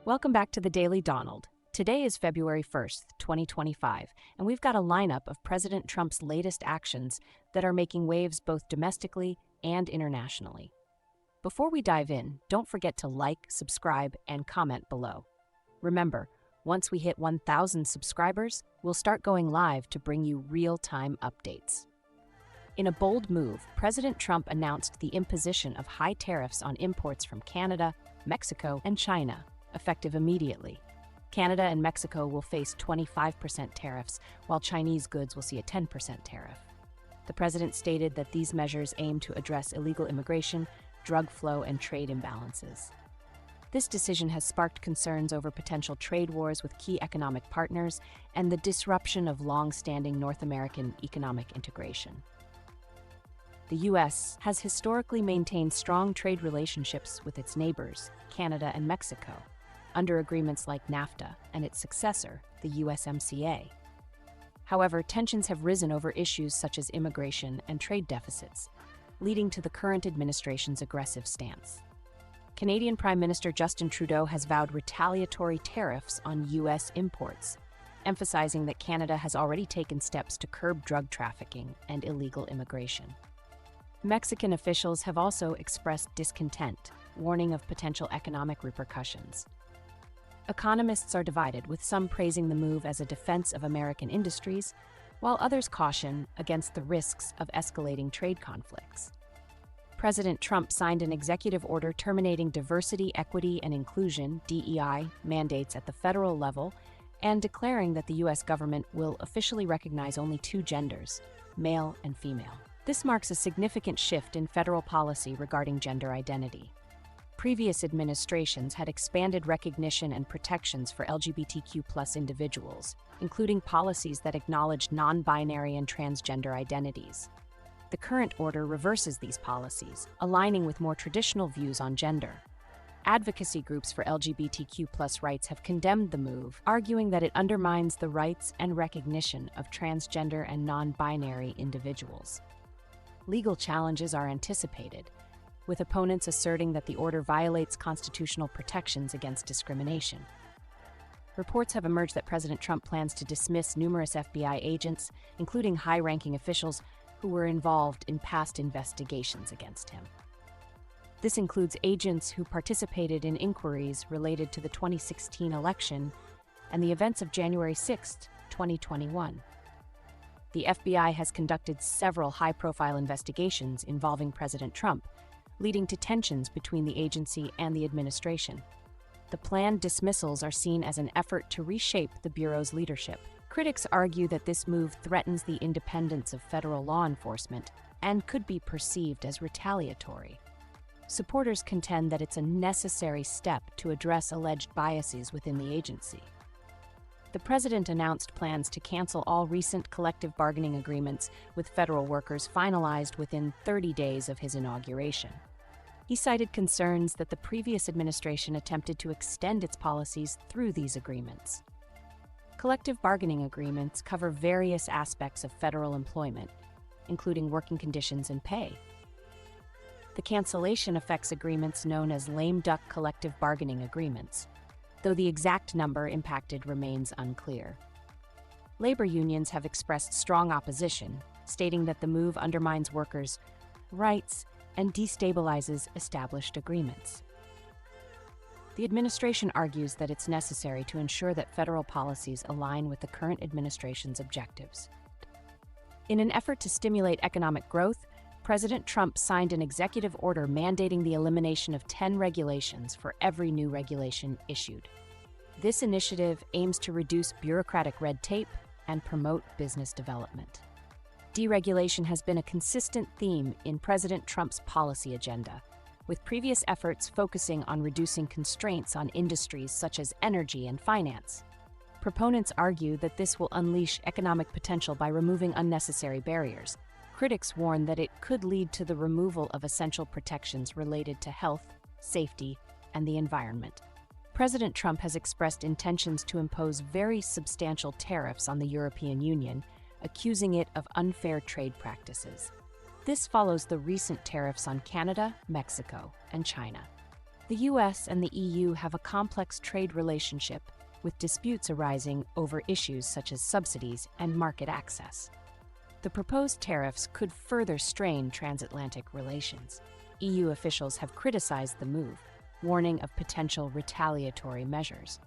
Welcome back to the Daily Donald. Today is February 1st, 2025, and we've got a lineup of President Trump's latest actions that are making waves both domestically and internationally. Before we dive in, don't forget to like, subscribe, and comment below. Remember, once we hit 1,000 subscribers, we'll start going live to bring you real-time updates. In a bold move, President Trump announced the imposition of high tariffs on imports from Canada, Mexico, and China, effective immediately. Canada and Mexico will face 25% tariffs, while Chinese goods will see a 10% tariff. The president stated that these measures aim to address illegal immigration, drug flow, and trade imbalances. This decision has sparked concerns over potential trade wars with key economic partners and the disruption of long-standing North American economic integration. The U.S. has historically maintained strong trade relationships with its neighbors, Canada and Mexico, under agreements like NAFTA and its successor, the USMCA. However, tensions have risen over issues such as immigration and trade deficits, leading to the current administration's aggressive stance. Canadian Prime Minister Justin Trudeau has vowed retaliatory tariffs on U.S. imports, emphasizing that Canada has already taken steps to curb drug trafficking and illegal immigration. Mexican officials have also expressed discontent, warning of potential economic repercussions. Economists are divided, with some praising the move as a defense of American industries, while others caution against the risks of escalating trade conflicts. President Trump signed an executive order terminating diversity, equity, and inclusion (DEI) mandates at the federal level and declaring that the U.S. government will officially recognize only two genders, male and female. This marks a significant shift in federal policy regarding gender identity. Previous administrations had expanded recognition and protections for LGBTQ+ individuals, including policies that acknowledge non-binary and transgender identities. The current order reverses these policies, aligning with more traditional views on gender. Advocacy groups for LGBTQ+ rights have condemned the move, arguing that it undermines the rights and recognition of transgender and non-binary individuals. Legal challenges are anticipated, with opponents asserting that the order violates constitutional protections against discrimination. Reports have emerged that President Trump plans to dismiss numerous FBI agents, including high-ranking officials who were involved in past investigations against him. This includes agents who participated in inquiries related to the 2016 election and the events of January 6, 2021. The FBI has conducted several high-profile investigations involving President Trump, leading to tensions between the agency and the administration. The planned dismissals are seen as an effort to reshape the Bureau's leadership. Critics argue that this move threatens the independence of federal law enforcement and could be perceived as retaliatory. Supporters contend that it's a necessary step to address alleged biases within the agency. The president announced plans to cancel all recent collective bargaining agreements with federal workers finalized within 30 days of his inauguration. He cited concerns that the previous administration attempted to extend its policies through these agreements. Collective bargaining agreements cover various aspects of federal employment, including working conditions and pay. The cancellation affects agreements known as lame duck collective bargaining agreements, though the exact number impacted remains unclear. Labor unions have expressed strong opposition, stating that the move undermines workers' rights and destabilizes established agreements. The administration argues that it's necessary to ensure that federal policies align with the current administration's objectives. In an effort to stimulate economic growth, President Trump signed an executive order mandating the elimination of 10 regulations for every new regulation issued. This initiative aims to reduce bureaucratic red tape and promote business development. Deregulation has been a consistent theme in President Trump's policy agenda, with previous efforts focusing on reducing constraints on industries such as energy and finance. Proponents argue that this will unleash economic potential by removing unnecessary barriers. Critics warn that it could lead to the removal of essential protections related to health, safety, and the environment. President Trump has expressed intentions to impose very substantial tariffs on the European Union, accusing it of unfair trade practices. This follows the recent tariffs on Canada, Mexico, and China. The US and the EU have a complex trade relationship, with disputes arising over issues such as subsidies and market access. The proposed tariffs could further strain transatlantic relations. EU officials have criticized the move, warning of potential retaliatory measures.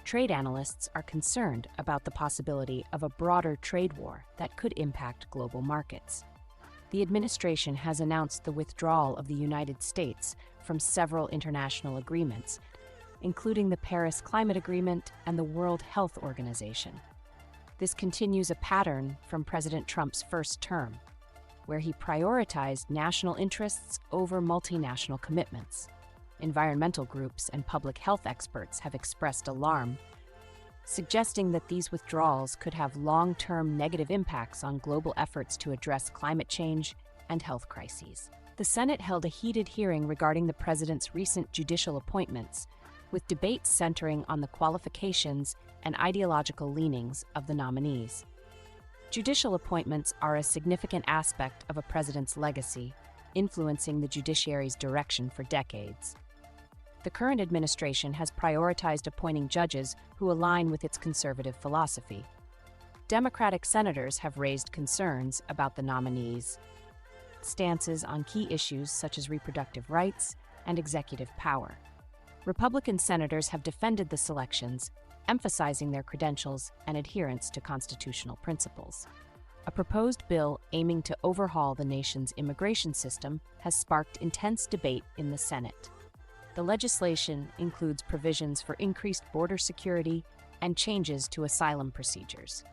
Trade analysts are concerned about the possibility of a broader trade war that could impact global markets. The administration has announced the withdrawal of the United States from several international agreements, including the Paris Climate Agreement and the World Health Organization. This continues a pattern from President Trump's first term, where he prioritized national interests over multinational commitments. Environmental groups and public health experts have expressed alarm, suggesting that these withdrawals could have long-term negative impacts on global efforts to address climate change and health crises. The Senate held a heated hearing regarding the president's recent judicial appointments, with debates centering on the qualifications and ideological leanings of the nominees. Judicial appointments are a significant aspect of a president's legacy, influencing the judiciary's direction for decades. The current administration has prioritized appointing judges who align with its conservative philosophy. Democratic senators have raised concerns about the nominees' stances on key issues such as reproductive rights and executive power. Republican senators have defended the selections, emphasizing their credentials and adherence to constitutional principles. A proposed bill aiming to overhaul the nation's immigration system has sparked intense debate in the Senate. The legislation includes provisions for increased border security and changes to asylum procedures.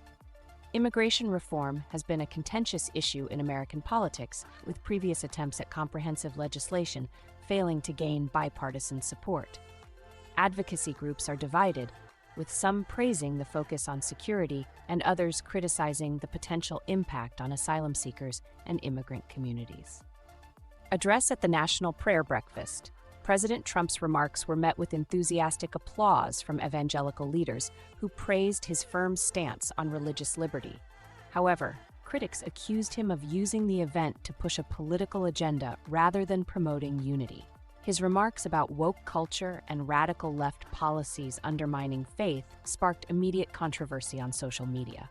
Immigration reform has been a contentious issue in American politics, with previous attempts at comprehensive legislation failing to gain bipartisan support. Advocacy groups are divided, with some praising the focus on security and others criticizing the potential impact on asylum seekers and immigrant communities. Address at the National Prayer Breakfast. President Trump's remarks were met with enthusiastic applause from evangelical leaders who praised his firm stance on religious liberty. However, critics accused him of using the event to push a political agenda rather than promoting unity. His remarks about woke culture and radical left policies undermining faith sparked immediate controversy on social media.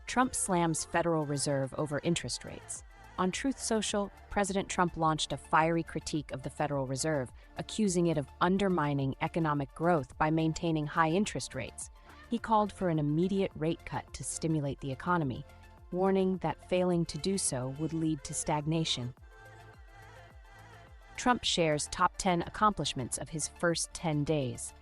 Trump slams Federal Reserve over interest rates. On Truth Social, President Trump launched a fiery critique of the Federal Reserve, accusing it of undermining economic growth by maintaining high interest rates. He called for an immediate rate cut to stimulate the economy, warning that failing to do so would lead to stagnation. Trump shares top 10 accomplishments of his first 10 days.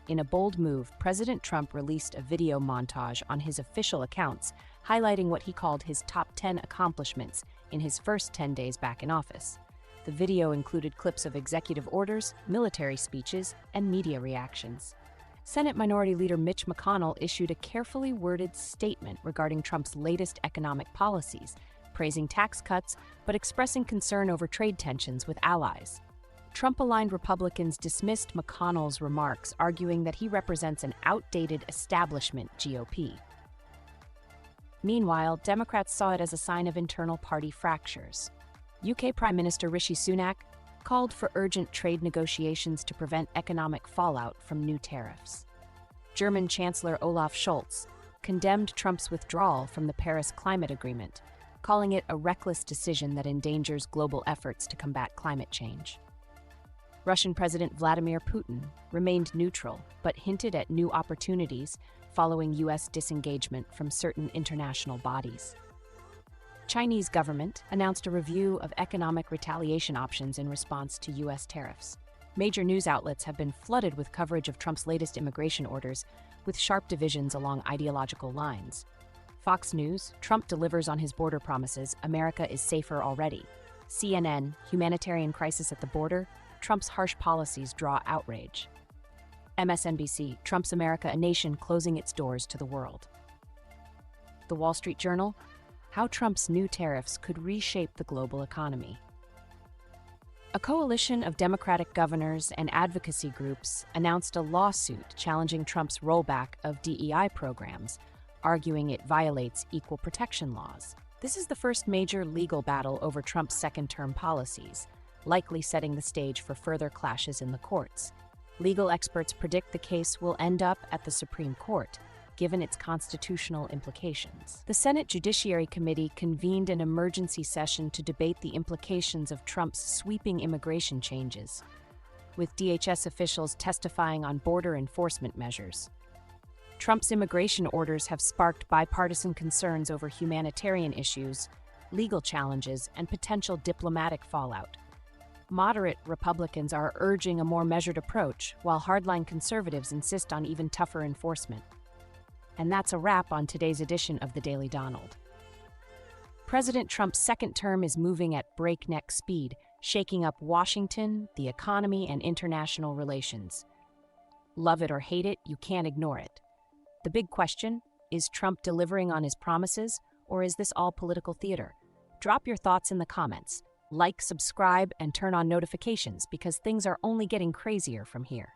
In a bold move, President Trump released a video montage on his official accounts, highlighting what he called his top 10 accomplishments in his first 10 days back in office. The video included clips of executive orders, military speeches, and media reactions. Senate Minority Leader Mitch McConnell issued a carefully worded statement regarding Trump's latest economic policies, praising tax cuts but expressing concern over trade tensions with allies. Trump-aligned Republicans dismissed McConnell's remarks, arguing that he represents an outdated establishment GOP. Meanwhile, Democrats saw it as a sign of internal party fractures. UK Prime Minister Rishi Sunak called for urgent trade negotiations to prevent economic fallout from new tariffs. German Chancellor Olaf Scholz condemned Trump's withdrawal from the Paris Climate Agreement, calling it a reckless decision that endangers global efforts to combat climate change. Russian President Vladimir Putin remained neutral, but hinted at new opportunities following U.S. disengagement from certain international bodies. Chinese government announced a review of economic retaliation options in response to U.S. tariffs. Major news outlets have been flooded with coverage of Trump's latest immigration orders, with sharp divisions along ideological lines. Fox News, Trump delivers on his border promises, America is safer already. CNN, humanitarian crisis at the border, Trump's harsh policies draw outrage. MSNBC, Trump's America a nation closing its doors to the world. The Wall Street Journal, how Trump's new tariffs could reshape the global economy. A coalition of Democratic governors and advocacy groups announced a lawsuit challenging Trump's rollback of DEI programs, arguing it violates equal protection laws. This is the first major legal battle over Trump's second-term policies, likely setting the stage for further clashes in the courts. Legal experts predict the case will end up at the Supreme Court, given its constitutional implications. The Senate Judiciary Committee convened an emergency session to debate the implications of Trump's sweeping immigration changes, with DHS officials testifying on border enforcement measures. Trump's immigration orders have sparked bipartisan concerns over humanitarian issues, legal challenges, and potential diplomatic fallout. Moderate Republicans are urging a more measured approach, while hardline conservatives insist on even tougher enforcement. And that's a wrap on today's edition of the Daily Donald. President Trump's second term is moving at breakneck speed, shaking up Washington, the economy, and international relations. Love it or hate it, you can't ignore it. The big question, is Trump delivering on his promises, or is this all political theater? Drop your thoughts in the comments. Like, subscribe, and turn on notifications because things are only getting crazier from here.